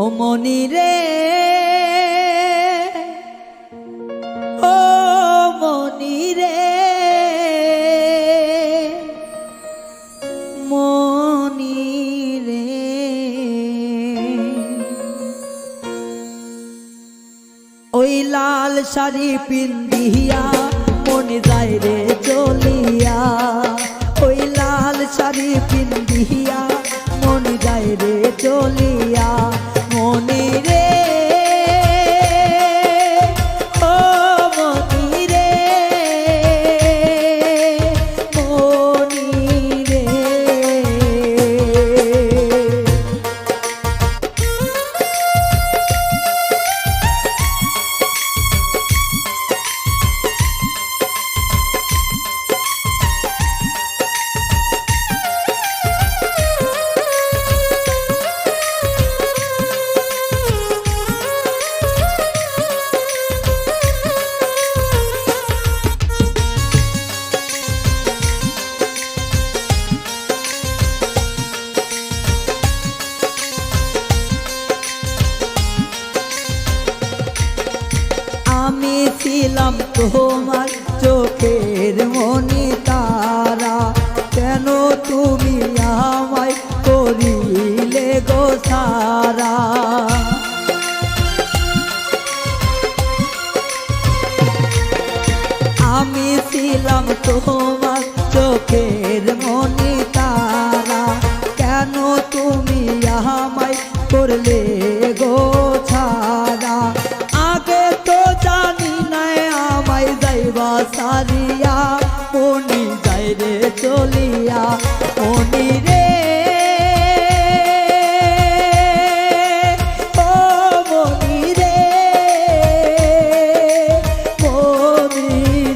ও মনি রে, ও মনি রে, মনি রে, ওই লাল শাড়ি পিন্দিয়া মনে যায় রে চলিয়া, ওই লাল শাড়ি পিন্দিয়া মনে যায় রে চলিয়া। মনি রে, ও মনি রে, মনি রে, আমি ছিলাম তোমার চোখের মনি তারা, কেন তুমি আমায় করিলে গো সারা। আমি ছিলাম তোমার চোখের মনি তারা, কেন তুমি আমায় করলে গো ছাড়া। আগে তো জানি নাই আমায় যাইবা সারিয়া, মনি যাই রে চলিয়া। মনি রে, ও মনি রে, মনি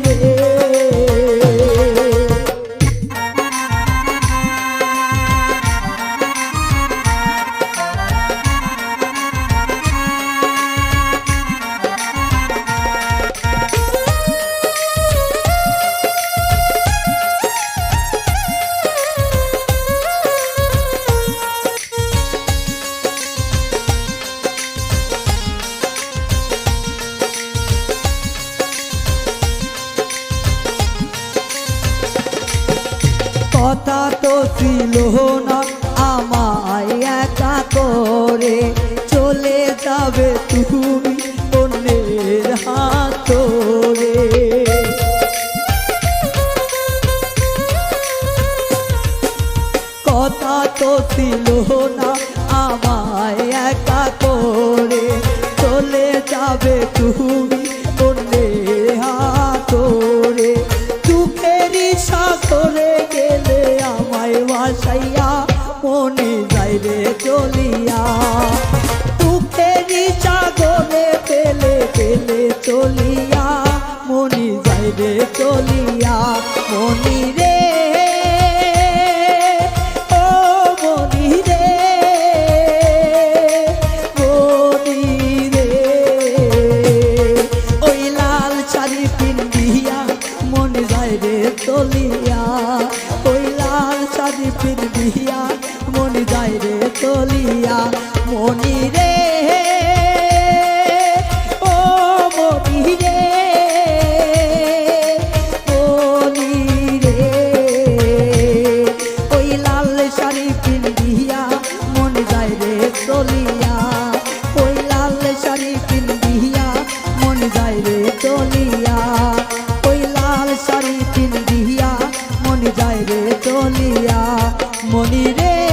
রে, কথা তো ছিল না আমায় একা করে, চলে যাবে তুমি অন্যের হাত ধরে। কথা তো ছিল না আমায় একা করে, চলে যাবে তুমি অন্যের হাত ধরে। দুঃখেরই সাগরে গেলে আমায় ভাসাইয়া, মনি যায় রে চলিয়া। দুঃখেরই সাগরে ফেলে ফেলে চলিয়া, মনি যায় রে চলিয়া। মনি রে, ও মনি রে, মনি রে, ওই লাল শাড়ি পিন্দিয়া মনে যায় রে চলিয়া, ওই লাল শাড়ি পিন্দিয়া মনে যায় রে চলিয়া। মনি রে, ও মনি রে, মনি রে, ওই লাল শাড়ি পিন্দিয়া মনে যায় রে চলিয়া, ওই লাল শাড়ি পিন্দিয়া মনে যায় রে চলিয়া, ওই লাল শাড়ি পিন্দিয়া মনে যায় রে চলিয়া। মনি রে।